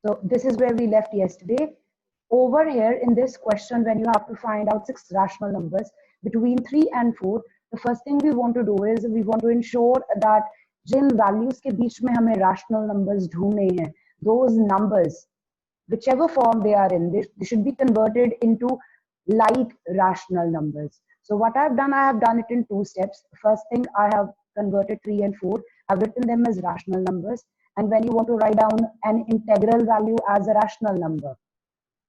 So this is where we left yesterday. Over here in this question, when you have to find out 6 rational numbers between 3 and 4, the first thing we want to do is we want to ensure that Jin values के बीच में हमें rational numbers ढूंढने हैं, those numbers, whichever form they are in, they should be converted into like rational numbers. So what I have done it in 2 steps. First thing, I have converted 3 and 4. I've written them as rational numbers. And when you want to write down an integral value as a rational number,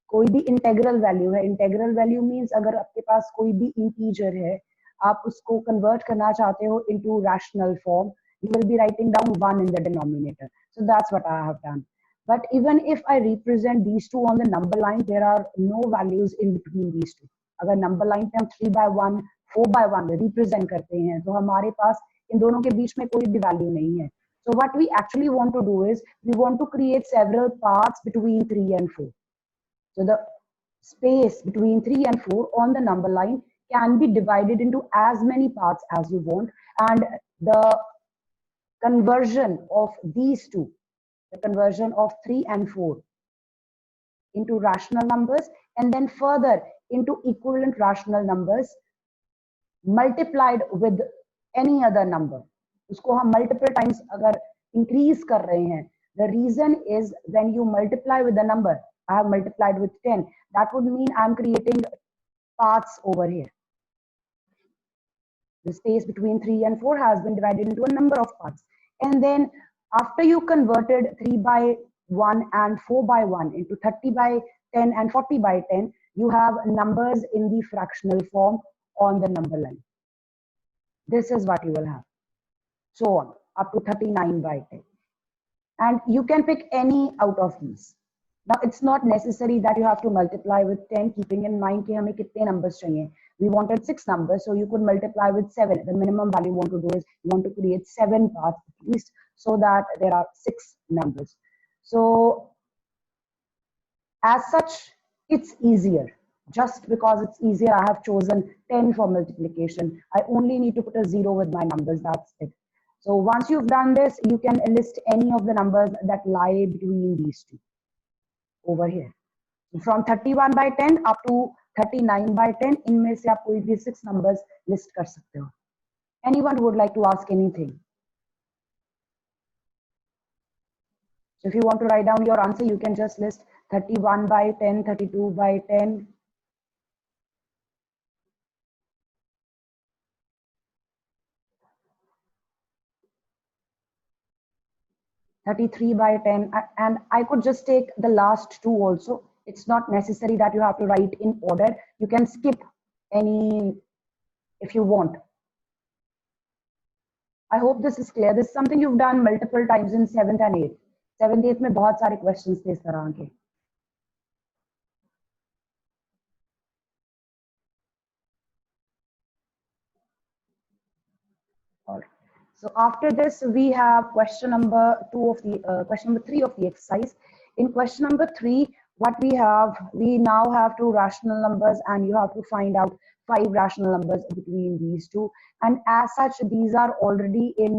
कोई भी integral value है, integral value means अगर आपके पास कोई भी integer है, आप उसको कन्वर्ट करना चाहते हो into rational form, you will be writing down 1 in the denominator. So that's what I have done. But even if I represent these two on the number line, there are no values in between these two. अगर number line पे हम 3/1 4/1 represent करते हैं तो हमारे पास इन दोनों के बीच में कोई भी वैल्यू नहीं है. So what we actually want to do is we want to create several paths between 3 and 4. So the space between 3 and 4 on the number line can be divided into as many parts as you want, and the conversion of these two, the conversion of 3 and 4 into rational numbers and then further into equivalent rational numbers multiplied with any other number. उसको हम multiple times अगर increase कर रहे हैं, the reason is when you multiply with the number, I have multiplied with 10, that would mean I'm creating paths over here. The space between 3 and 4 has been divided into a number of parts. And then after you converted 3/1 and 4/1 into 30/10 and 40/10, you have numbers in the fractional form on the number line. This is what you will have. So on, up to 39/10. And you can pick any out of these. Now, it's not necessary that you have to multiply with 10, keeping in mind कि हमें कितने numbers चाहिए. We wanted 6 numbers, so you could multiply with 7. The minimum value you want to do is you want to create 7 paths at least so that there are 6 numbers. So, as such, it's easier. Just because it's easier, I have chosen 10 for multiplication. I only need to put a 0 with my numbers, that's it. So once you've done this, you can list any of the numbers that lie between these two over here. From 31/10 up to 39/10, इनमें से आप कोई भी 6 numbers list कर सकते हो. Anyone who would like to ask anything? So if you want to write down your answer, you can just list 31/10, 32/10. 33/10, and I could just take the last two also. It's not necessary that you have to write in order. You can skip any if you want. I hope this is clear. This is something you've done multiple times in 7th and 8th. 7th 8th में बहुत सारे questions थे इस तरह के. All right. So after this, we have question number 3 of the exercise. In question number 3, what we now have 2 rational numbers, and you have to find out 5 rational numbers between these two. And as such, these are already in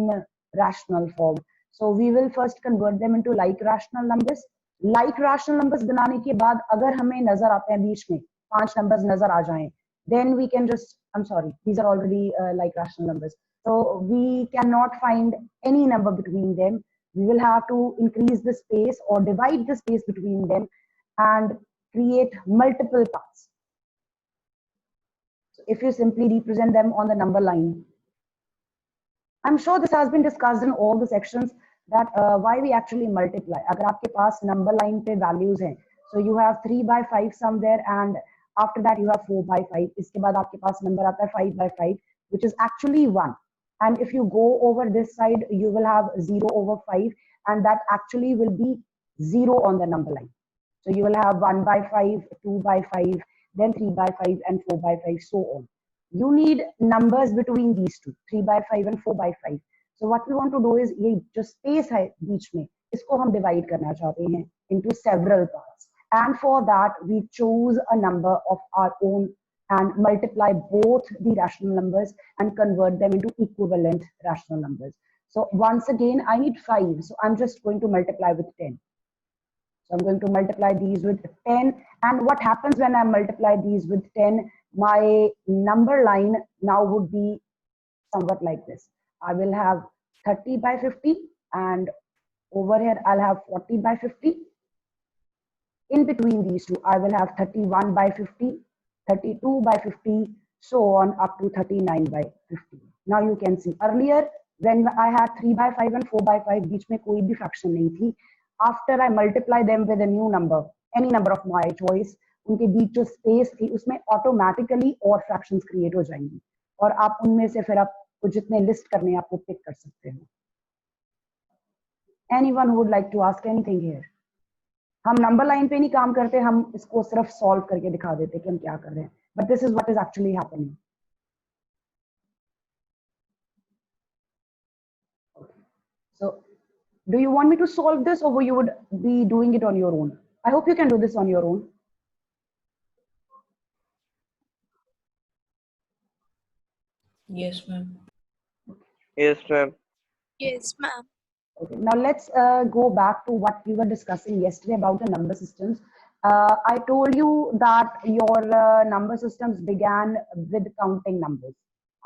rational form. So we will first convert them into like rational numbers. Like rational numbers बनाने के बाद अगर हमें नजर आते हैं बीच में 5 numbers नजर आ जाएं, then we can just, I'm sorry, these are already like rational numbers. So we cannot find any number between them. We will have to increase the space or divide the space between them and create multiple paths. So if you simply represent them on the number line, I'm sure this has been discussed in all the sections that why we actually multiply. अगर आपके पास number line पे values हैं, so you have 3/5 somewhere, and after that you have 4/5. इसके बाद आपके पास number आता है 5/5, which is actually 1. And if you go over this side, you will have 0/5, and that actually will be 0 on the number line. So you will have 1/5, 2/5, then 3/5, and 4/5, so on. You need numbers between these two, 3/5 and 4/5. So what we want to do is ये जो space है बीच में, इसको हम divide करना चाहते हैं into several parts. And for that, we choose a number of our own and multiply both the rational numbers and convert them into equivalent rational numbers. So once again, I need 5. So I'm just going to multiply with 10. So I'm going to multiply these with 10. And what happens when I multiply these with 10? My number line now would be somewhat like this. I will have 30 by 50, and over here I'll have 40 by 50. In between these two, I will have 31 by 50, 32 by 50, so on up to 39 by 50. Now you can see earlier when I had 3 by 5 and 4 by 5, बीच में कोई भी fraction नहीं थी. After I multiply them with a new number, any number of my choice, उनके बीच जो space थी उसमें automatically और fractions create हो जाएंगी, और आप उनमें से फिर आपको जितने list करने हैं आपको pick कर सकते हो. Anyone who would like to ask anything here? हम नंबर लाइन पे नहीं काम करते, हम इसको सिर्फ सॉल्व करके दिखा देते कि हम क्या कर रहे हैं. But this is what is actually happening. So do you want me to solve this, or you would be doing it on your own? I hope you can do this on your own. Yes, ma'am. Yes, ma'am. Yes, ma'am. Okay, now let's go back to what we were discussing yesterday about the number systems. I told you that your number systems began with counting numbers.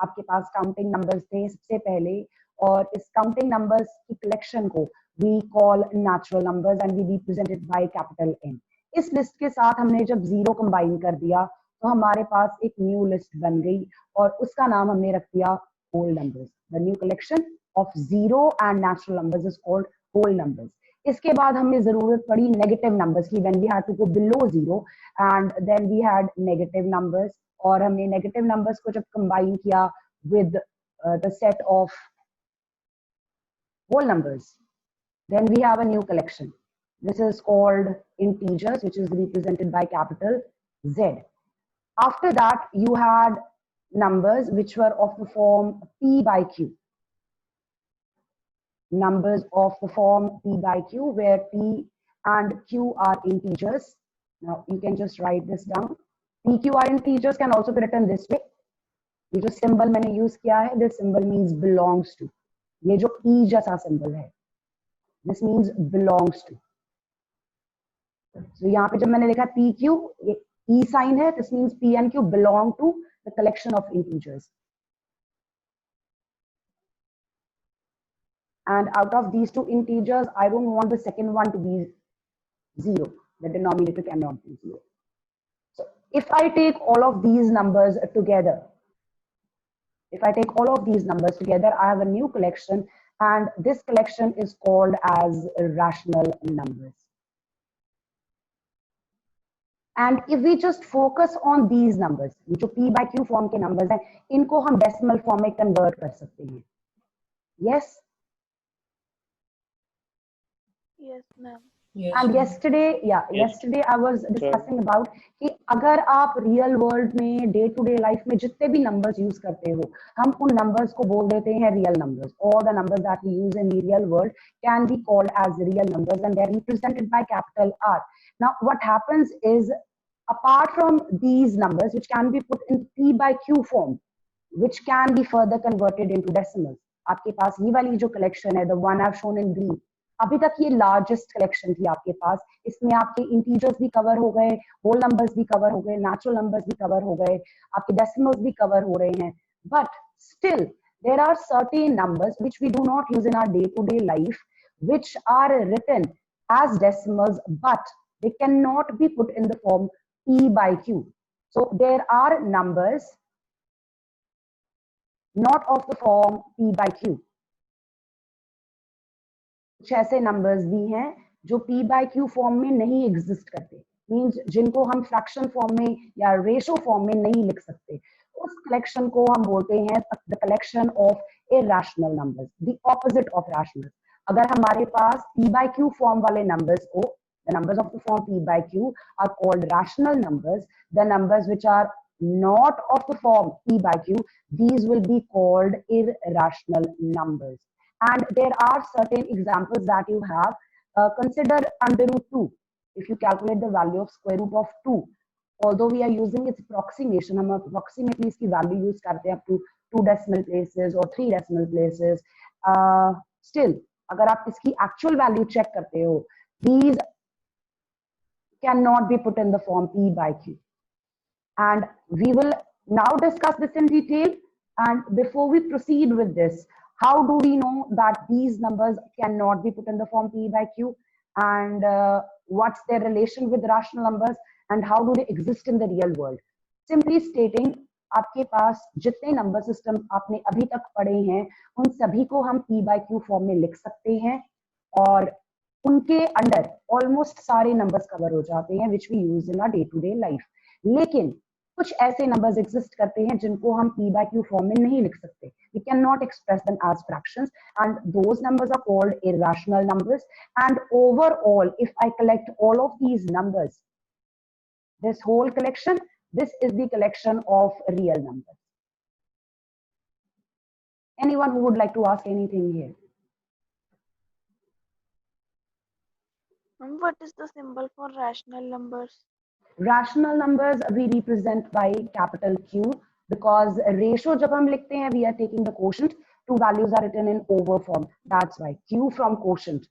आपके पास counting numbers थे सबसे पहले, और इस counting numbers की collection को we call natural numbers and we represent it by capital N. इस list के साथ हमने जब zero combine कर दिया तो हमारे पास एक new list बन गई, और उसका नाम हमने रख दिया whole numbers. The new collection of zero and natural numbers is called whole numbers. इसके बाद हमें जरूरत पड़ी negative numbers की, when we had to go below zero, and then we had negative numbers, और हमने negative numbers को जब combine किया with the set of whole numbers, then we have a new collection. This is called integers, which is represented by capital Z. After that, you had numbers which were of the form P by Q. Numbers of the form P by Q, where P and Q are integers. Now you can just write this down. P, Q are integers, can also be written this way. ये जो symbol मैंने use किया है, this symbol means belongs to. ये जो E जैसा symbol है, this means belongs to. So यहाँ पे जब मैंने लिखा P, Q, ये E sign है, this means P and Q belong to the collection of integers. And out of these two integers, I don't want the second one to be 0. The denominator cannot be 0. So if I take all of these numbers together, I have a new collection, and this collection is called as rational numbers. And if we just focus on these numbers, जो P by Q form के numbers हैं, इनको हम decimal form में convert कर सकते हैं. Yes? Yes, ma'am. Yes, And ma'am. yesterday I was discussing about कि अगर आप real world में day to day life में जितने भी numbers use करते हो, हम उन numbers को बोल देते हैं real numbers. All the numbers that we use in the real world can be called as real numbers, and they're represented by capital R. Now what happens is, apart from these numbers which can be put in P by Q form, which can be further converted into decimals, आपके पास ये वाली जो collection है, the one I've shown in green, अभी तक ये largest collection थी आपके पास. इसमें आपके इंटीजर्स भी कवर हो गए, होल नंबर्स भी कवर हो गए, नेचुरल नंबर्स भी कवर हो गए, आपके डेसिमल्स भी कवर हो रहे हैं. But still there are certain numbers which we do not use in our day to day life, which are written as decimals, but they cannot be put in the form P by Q. So there are numbers not of the form P by Q. कुछ ऐसे numbers भी हैं जो P by Q form में नहीं exist करते, means जिनको हम फ्रैक्शन फॉर्म में या रेशो फॉर्म में नहीं लिख सकते. उस कलेक्शन को हम बोलते हैं the collection of irrational numbers, the opposite of rational. अगर हमारे पास P by Q फॉर्म वाले नंबर्स को, the numbers of the form P by Q are called rational numbers. The numbers which are not of the form P by Q, these will be called irrational numbers. And there are certain examples that you have. Consider under root 2. If you calculate the value of square root of 2, although we are using its approximation, हम approximately इसकी value use करते हैं up to 2 decimal places or 3 decimal places. Still, अगर आप इसकी actual value check करते हो, these cannot be put in the form P by Q. And we will now discuss this in detail. And before we proceed with this, how do we know that these numbers cannot be put in the form P by Q? And what's their relation with rational numbers? And how do they exist in the real world? Simply stating, आपके पास जितने number system आपने अभी तक पढ़े हैं उन सभी को हम P by Q फॉर्म में लिख सकते हैं और उनके अंडर ऑलमोस्ट सारे नंबर्स कवर हो जाते हैं which we use in our day to day life. लेकिन कुछ ऐसे नंबर्स एग्जिस्ट करते हैं जिनको हम P by Q फॉर्म में नहीं लिख सकते. We cannot express them as fractions, and those numbers are called irrational numbers. And overall, if I collect all of these numbers, this whole collection, this is the collection of real numbers. Anyone who would like to ask anything here? What is the symbol for rational numbers? Rational numbers we represent by capital Q, because ratio जब हम लिखते हैं we are taking the quotient, two values are written in over form, that's why Q from quotient.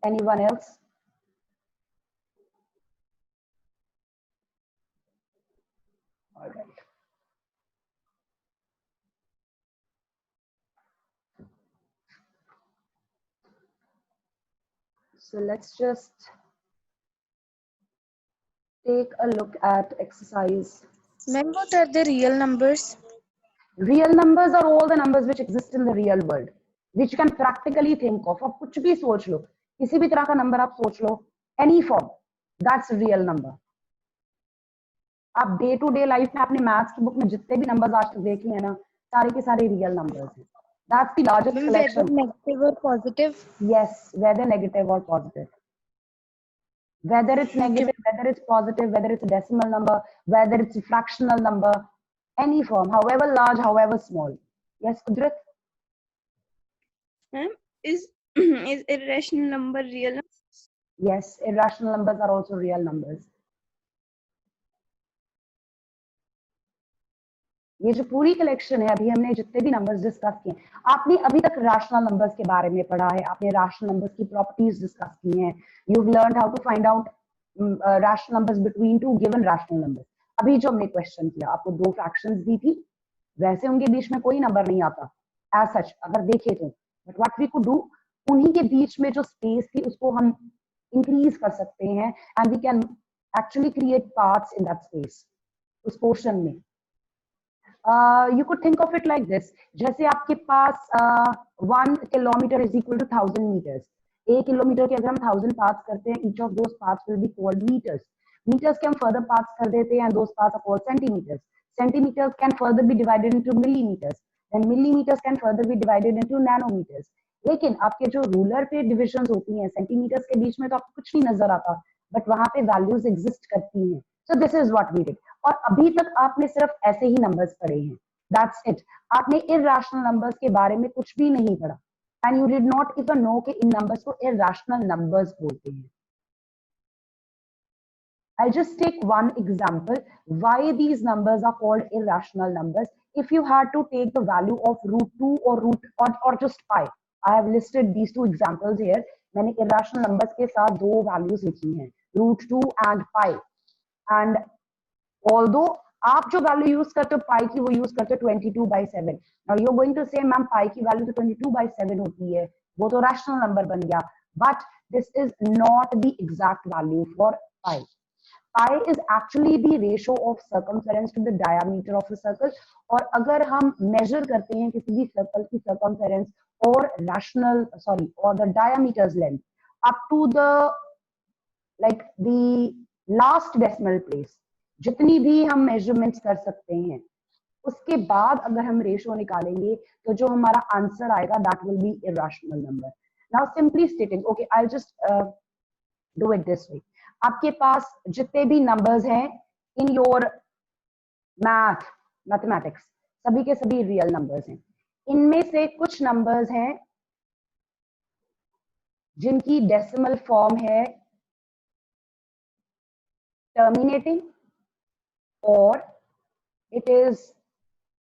Anyone else? All right. So let's just take a look at exercise. Ma'am, what are the real numbers? Real numbers are all the numbers which exist in the real world, which you can practically think of. आप कुछ भी सोच लो, किसी भी तरह का number आप सोच लो, any form, that's a real number. आप डे टू डे लाइफ में अपने मैथ्स की बुक में जितने भी नंबर्स आज तक देखे हैं ना, सारे के सारे रियल नंबर्स हैं. That's the largest Ma'am, collection. whether negative or positive? Yes, whether negative or positive. Whether it's negative, whether it's positive, whether it's a decimal number, whether it's a fractional number, any form, however large, however small. Yes, Kudrat? Ma'am, is irrational number real? Yes, irrational numbers are also real numbers. ये जो पूरी collection है, अभी हमने जितने भी numbers discuss किए, आपने अभी तक रैशनल नंबर्स के बारे में पढ़ा है, आपने रैशनल नंबर्स की प्रॉपर्टीज डिस्कस की हैं, you have learned how to find out rational numbers between two given rational numbers. अभी जो हमने क्वेश्चन किया, आपको दो फ्रैक्शंस दी थी, वैसे उनके बीच में कोई नंबर नहीं आता एज सच अगर देखे तो, but what we could do, उन्हीं के बीच में जो स्पेस थी उसको हम इंक्रीज कर सकते हैं and we can actually create parts in that space, उस पोर्शन में. You could think of it like this, जैसे आपके पास 1 kilometer is equal to 1000 meters. 1 kilometre के अगर हम 1000 पार्ट्स करते हैं, each of those parts will be called meters. Meters के हम further parts कर देते हैं, those parts are called centimeters. Centimeters can further be divided into millimeters, and millimeters can further be divided into nanometers. लेकिन आपके जो ruler पे divisions होती हैं, सेंटीमीटर्स के बीच में तो आपको कुछ नहीं नजर आता, बट वहां पे वैल्यूज एग्जिस्ट करती हैं. So this is what we did. और अभी तक आपने सिर्फ ऐसे ही नंबर्स पढ़े हैं, दैट्स इट. आपने इरैशनल नंबर्स के बारे में कुछ भी नहीं पढ़ा, and you did not even know कि इन नंबर्स को इरैशनल नंबर्स बोलते हैं. I'll just take one example why these numbers are called irrational numbers. If you had to take the value of root 2 or just pi, I have listed these two examples here. मैंने irrational numbers के साथ दो values लिखी हैं, root 2 and pi. And although आप जो value use करते हो पाई की, वो यूज करते हो 22/7. Now you are going to say ma'am pi की वैल्यू तो 22/7 होती है, वो तो रैशनल नंबर बन गया, but this is not the exact value for pi. Pi is actually the ratio of circumference to the diameter of a circle. और अगर हम measure करते हैं किसी भी circle की circumference और the diameter's length up to the last decimal place, जितनी भी हम measurements कर सकते हैं, उसके बाद अगर हम रेशियो निकालेंगे तो जो हमारा आंसर आएगा that will be irrational number. Now simply stating, okay, I'll just do it this way. आपके पास जितने भी नंबर्स हैं इन योर मैथमेटिक्स, सभी के सभी रियल नंबर्स हैं. इनमें से कुछ नंबर्स हैं जिनकी डेसिमल फॉर्म है टर्मिनेटिंग और it is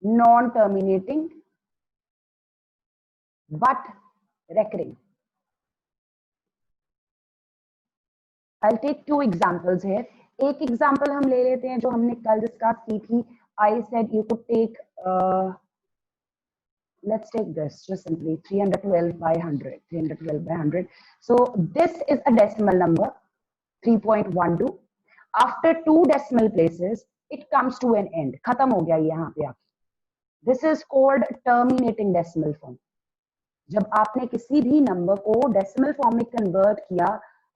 non-terminating but recurring. I'll take two examples here. एक example हम ले लेते हैं जो हमने कल discuss की थी. I said you could take let's take this just simply 312 by 100. 312 by 100. So this is a decimal number 3.12. After two decimal places, it comes to an end. खत्म हो गया यहाँ पे आके. This is called terminating decimal form. जब आपने किसी भी नंबर को डेसिमल फॉर्म में कन्वर्ट किया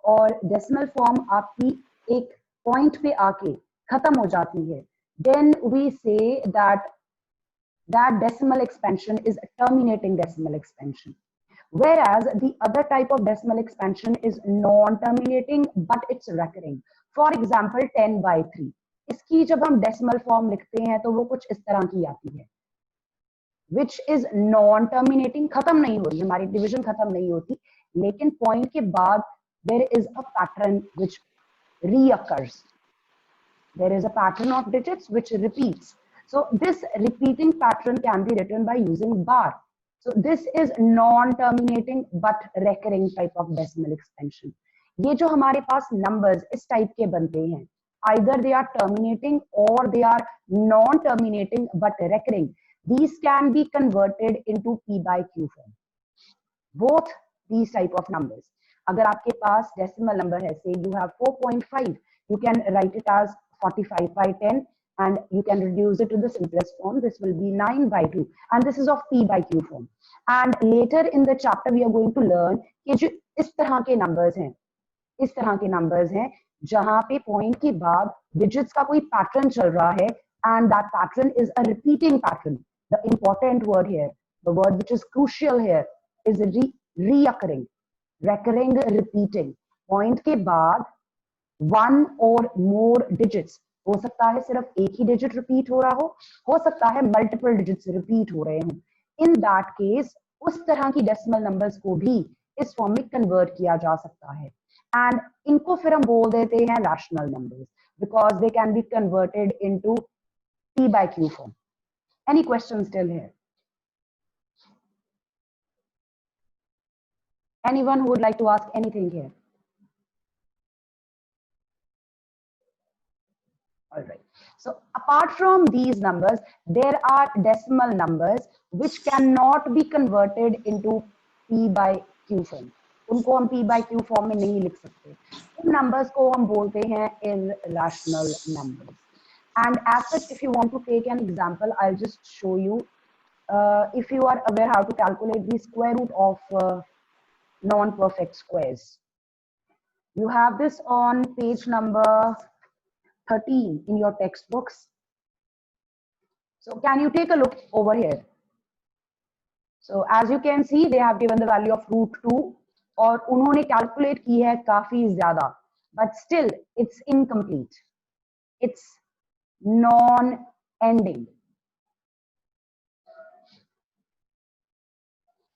और डेसिमल फॉर्म आपकी एक पॉइंट पे आके खत्म हो जाती है, then we say that decimal expansion is a terminating decimal expansion. Whereas the other type of decimal expansion is non-terminating but it's recurring. For example 10 by 3. इसकी जब हम डेसिमल फॉर्म लिखते हैं तो वो कुछ इस तरह की आती है, which is non-terminating. खत्म नहीं हो रही, हमारी डिवीजन खत्म नहीं होती, लेकिन पॉइंट के बाद there is a pattern which reoccurs. There is a pattern of digits which repeats. So this repeating pattern can be written by using bar. So this is non-terminating but recurring type of decimal expansion. ये जो हमारे पास numbers इस type के बनते हैं, either they are terminating or they are non-terminating but recurring. These can be converted into P by Q form. Both these type of numbers. अगर आपके पास decimal number है, say you have 4.5, you can write it as 45 by 10 and you can reduce it to the simplest form. This will be 9 by 2 and this is of P by Q form. And later in the chapter we are going to learn कि जो इस तरह के numbers हैं, इस तरह के numbers हैं जहां पे point के बाद digits का कोई pattern चल रहा है and that pattern is a repeating pattern. The important word here, the word which is crucial here is reoccurring, recurring, repeating. Point के बाद one or more digits, हो सकता है सिर्फ एक ही digit repeat हो रहा हो सकता है multiple digits repeat हो रहे हों. In that case, उस तरह की decimal numbers को भी इस form में convert किया जा सकता है. And इनको फिर हम बोल देते हैं rational numbers because they can be converted into P by Q form. Any questions still here? Anyone who would like to ask anything here? All right. So apart from these numbers, there are decimal numbers which cannot be converted into P by Q form. उनको हम P by Q form में नहीं लिख सकते. उन numbers को हम बोलते हैं irrational numbers. And as such, if you want to take an example, I'll just show you. If you are aware how to calculate the square root of non-perfect squares. You have this on page number 13 in your textbooks. So can you take a look over here? So as you can see, they have given the value of root 2 और उन्होंने calculate की है काफी ज़्यादा, but still it's incomplete. It's non-ending.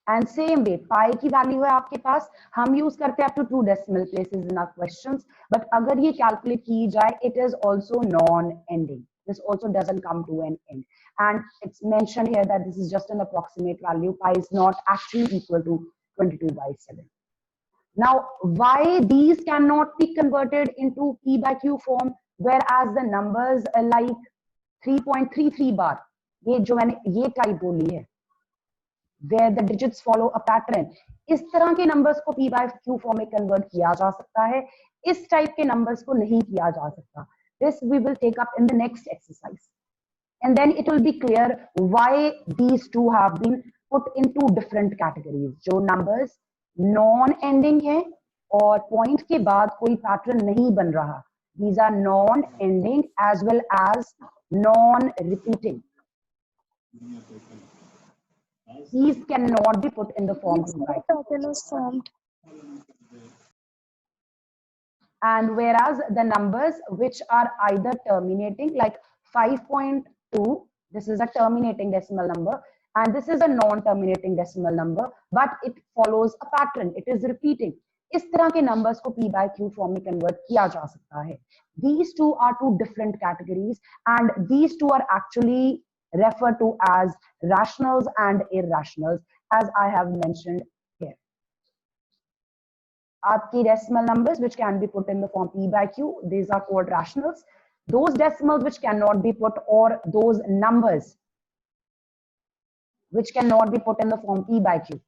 And same way, pi की value है आपके पास, हम use करते हैं up to 2 decimal places in our questions, but अगर ये calculate की जाए, it is also non-ending. This also doesn't come to an end. And it's mentioned here that this is just an approximate value. Pi is not actually equal to 22 by 7. Now, why these cannot be converted into P by Q form, whereas the numbers like 3.33 bar, ये जो मैंने ये type बोली है, where the digits follow a pattern, इस तरह के numbers को P by Q form में convert किया जा सकता है, इस type के numbers को नहीं किया जा सकता. This we will take up in the next exercise. And then it will be clear why these two have been put into different categories. जो numbers non-ending है और point के बाद कोई pattern नहीं बन रहा. These are non-ending as well as non-repeating. These cannot be put in the form of No pattern is formed. And whereas the numbers which are either terminating, like 5.2, this is a terminating decimal number, and this is a non-terminating decimal number, but it follows a pattern, it is repeating. इस तरह के numbers को P by Q form में convert किया जा सकता है. These two are two different categories, and these two are actually referred to as rationals and irrationals, as I have mentioned here. आपकी decimal numbers which can be put in the form p by q, these are called rationals. Those decimals which cannot be put, or those numbers which cannot be put in the form p by q,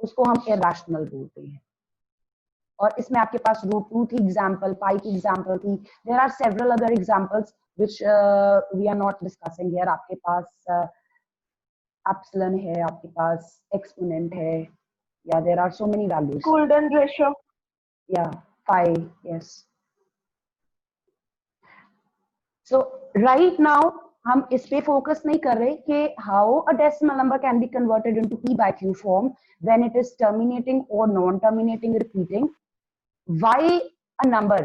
उसको हम irrational बोलते हैं. और इसमें आपके पास √2 की example, पाई की example थी. There are several other examples which we are not discussing here. आपके पास एप्सिलॉन है, आपके पास एक्सपोनेंट है, या there are so many values. Golden ratio. या pi, yes. So right now हम इस पे फोकस नहीं कर रहे कि how a decimal number can be converted into p by q form when it is terminating or non terminating repeating. Why a number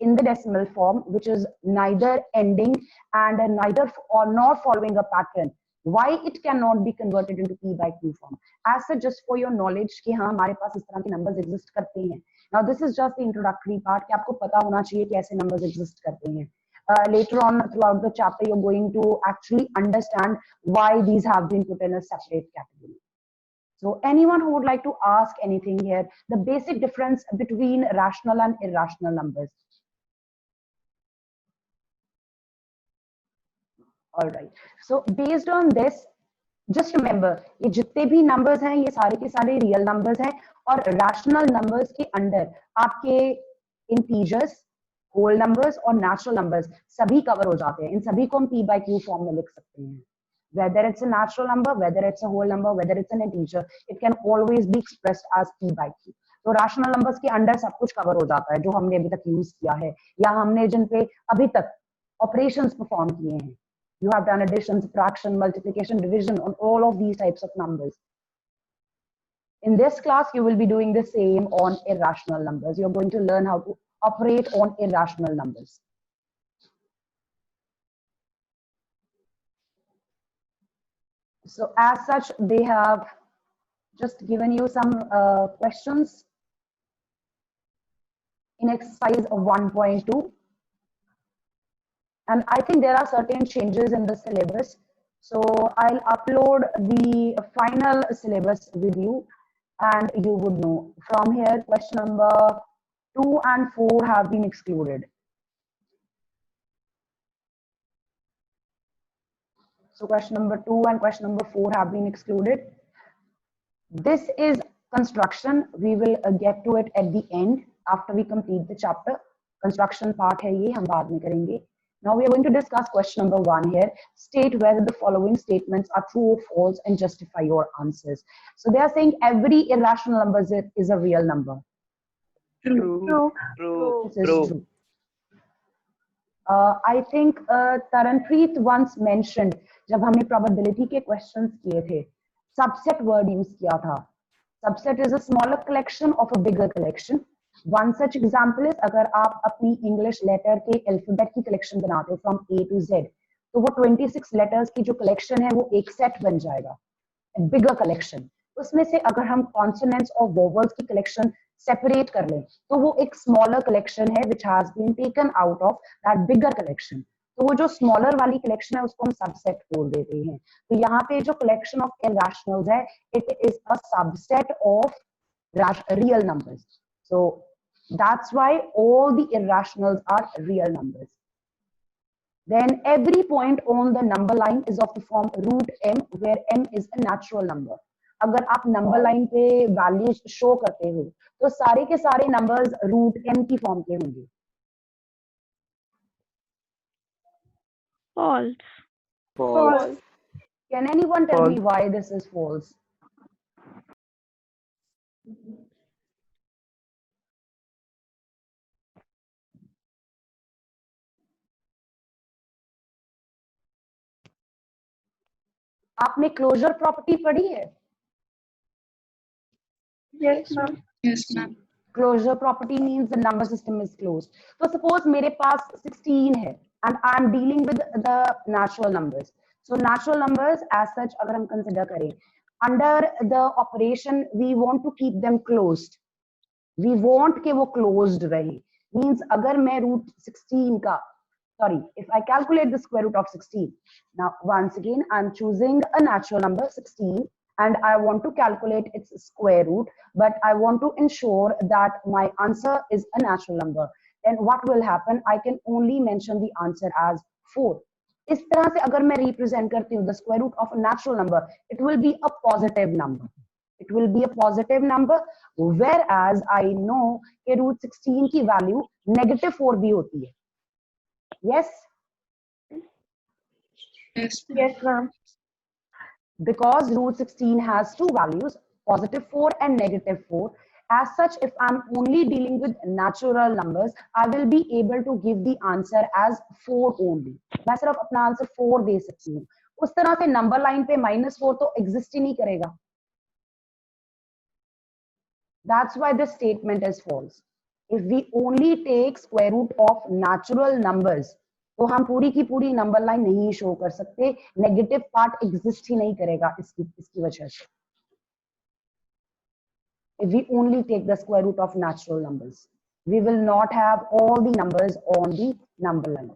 in the decimal form which is neither ending and neither or not following a pattern, why it cannot be converted into p by q form? As such, just for your knowledge कि हाँ हमारे पास इस तरह के numbers exist करते हैं. Now this is just the introductory part कि आपको पता होना चाहिए कि ऐसे numbers exist करते हैं. Later on throughout the chapter you're going to actually understand why these have been put in a separate category. So anyone who would like to ask anything here, the basic difference between rational and irrational numbers. All right. So based on this, just remember, ये जितने भी numbers हैं ये सारे के सारे real numbers हैं, और rational numbers के अंदर आपके integers, whole numbers और natural numbers सभी cover हो जाते हैं. इन सभी को हम p by q form में लिख सकते हैं. Whether it's a natural number, whether it's a whole number, whether it's an integer, it can always be expressed as p by q. तो rational numbers के अंदर सब कुछ cover हो जाता है जो हमने अभी तक use किया है या हमने जिन पे अभी तक operations perform किए हैं. You have done addition, subtraction, multiplication, division on all of these types of numbers. In this class, you will be doing the same on irrational numbers. You're going to learn how to operate on irrational numbers. So as such, they have just given you some questions in exercise of 1.2. And I think there are certain changes in the syllabus. So I'll upload the final syllabus with you and you would know. From here, question number 2 and 4 have been excluded. So question number 2 and question number 4 have been excluded. This is construction. We will get to it at the end after we complete the chapter. Construction part है ये, हम बाद में करेंगे. Now we are going to discuss question number 1 here. State whether the following statements are true or false and justify your answers. So they are saying every irrational number is a real number. True. This is true. I think Taranpreet once mentioned, जब हमने probability के questions किए थे, subset word use किया था. Subset is a smaller collection of a bigger collection. One such example is अगर आप अपनी English letter के alphabet की collection बनाते हो from A to Z, तो वो 26 letters की जो collection है वो एक set बन जाएगा, a bigger collection. उसमें से अगर हम consonants और vowels की collection separate कर लें, तो वो एक smaller collection है which has been taken out of that bigger collection. तो वो जो smaller वाली collection है उसको हम subset बोल देते हैं. तो यहाँ पे जो collection of irrationals है, it is a subset of real numbers. So that's why all the irrationals are real numbers. Then every point on the number line is of the form root m, where m is a natural number. अगर आप number line पे values show करते हो, तो सारे के सारे numbers root m की form के होंगे. False. False. Can anyone tell me why this is false? आपने क्लोजर प्रॉपर्टी पढ़ी है? Yes, ma'am. Yes, ma'am. Closure property means the number system is closed. So suppose मेरे पास 16 है and I am dealing with the natural numbers. So natural numbers as such अगर हम consider करें, under the operation we want to keep them closed. We want कि वो closed रहे. Means अगर मैं root 16 का, sorry, if I calculate the square root of 16, now once again I'm choosing a natural number 16 and I want to calculate its square root, but I want to ensure that my answer is a natural number, then what will happen? I can only mention the answer as 4. इस तरह से अगर मैं represent करती हूँ the square root of a natural number, it will be a positive number. It will be a positive number, whereas I know कि root 16 की value -4 भी होती है. Yes? Yes. Yes, ma'am. Because root 16 has two values, +4 and -4. As such, if I'm only dealing with natural numbers, I will be able to give the answer as 4 only. मैं सिर्फ अपना answer 4 दे सकती हूँ. उस तरह से नंबर लाइन पे -4 तो एग्जिस्ट ही नहीं करेगा. That's why this statement is false. If we only take square root of natural numbers, तो हम पूरी की पूरी नंबर लाइन नहीं शो कर सकते. नेगेटिव पार्ट एग्जिस्ट ही नहीं करेगा इसकी वजह से. If we only take the square root of natural numbers, we will not have all the numbers on the number line.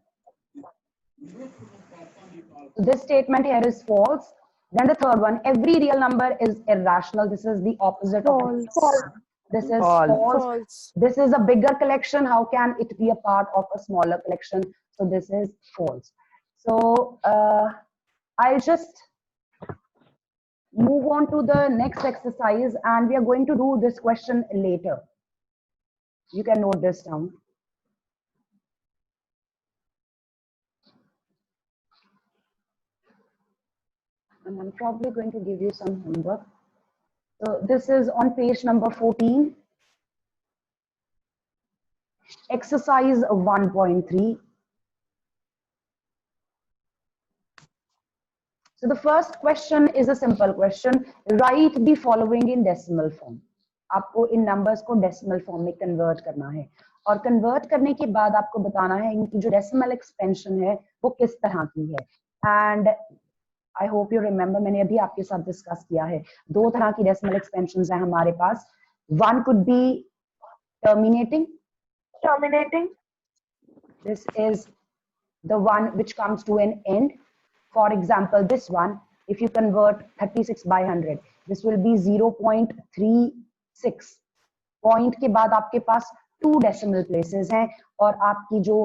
So this statement here is false. Then the third one, every real number is irrational. This is the opposite of False. this is False. false. False. This is a bigger collection. How can it be a part of a smaller collection? So this is false. So I'll just move on to the next exercise, and we are going to do this question later. You can note this down. And I'm probably going to give you some homework. So this is on page number 14. Exercise 1.3. So the first question is a simple question. Write the following in decimal form. आपको इन numbers को decimal form में convert करना है. और convert करने के बाद आपको बताना है इनकी जो decimal expansion है वो किस तरह की है. And I hope you remember, मैंने अभी आपके साथ discuss किया है. दो तरह की decimal expansions हैं हमारे पास. One could be terminating. Terminating. This is the one which comes to an end. For example, this one, if you convert 36 by 100, this will be 0.36. Point के बाद आपके पास 2 decimal places हैं और आपकी जो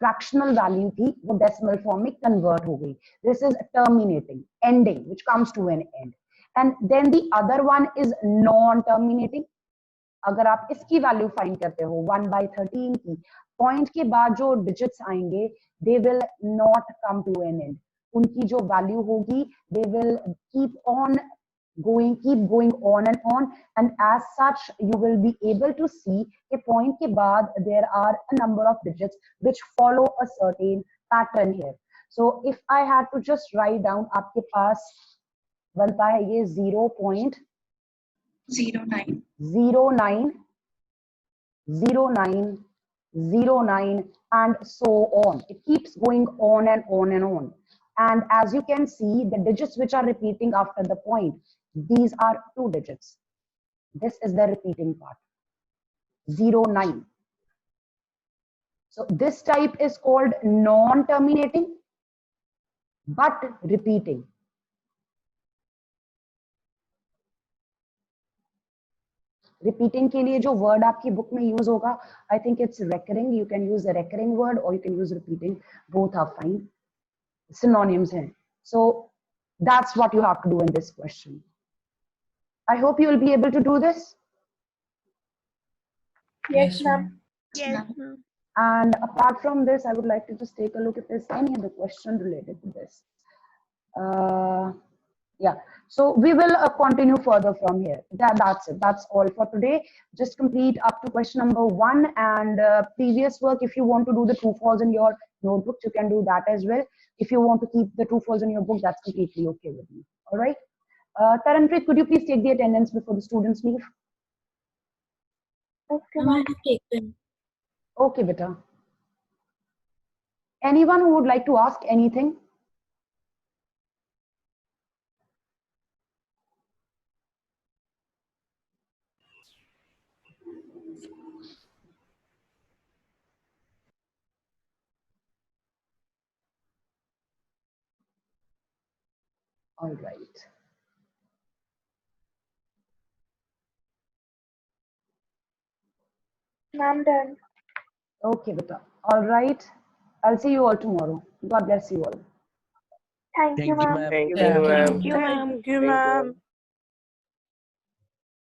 fractional value थी वो decimal form में convert हो गई. This is terminating, ending, which comes to an end. And then the other one is non-terminating. अगर आप इसकी वैल्यू फाइंड करते हो 1/13 की, पॉइंट के बाद जो डिजिट्स आएंगे they will not come to an end. उनकी जो वैल्यू होगी they will keep going on and as such you will be able to see कि पॉइंट के बाद there are a number of digits which follow a certain pattern here. So if I had to just write down, आपके पास बनता है ये 0.09 09 09 09 and so on. It keeps going on and on and on. And as you can see, the digits which are repeating after the point, these are 2 digits. This is the repeating part, 09. So this type is called non-terminating but repeating. Repeating के लिए जो word आपकी book में use होगा, I think it's recurring. You can use a recurring word or you can use repeating. Both are fine. Synonyms हैं. So that's what you have to do in this question. I hope you will be able to do this. Yes, ma'am. Yes, ma'am. And apart from this, I would like to just take a look if there's any other question related to this. Yeah, so we will continue further from here. That's it. That's all for today. Just complete up to question number 1 and previous work. If you want to do the true false in your notebooks, you can do that as well. If you want to keep the true false in your book, that's completely okay with me. All right. Taranpreet, could you please take the attendance before the students leave? Okay, I ma'am. have taken. Okay, beta. Anyone who would like to ask anything? All right. Ma'am, done. Okay, beta. All right. I'll see you all tomorrow. God bless you all. Thank you, ma'am. Thank you, Thank you. ma'am. Thank you, ma'am. Thank you, ma'am.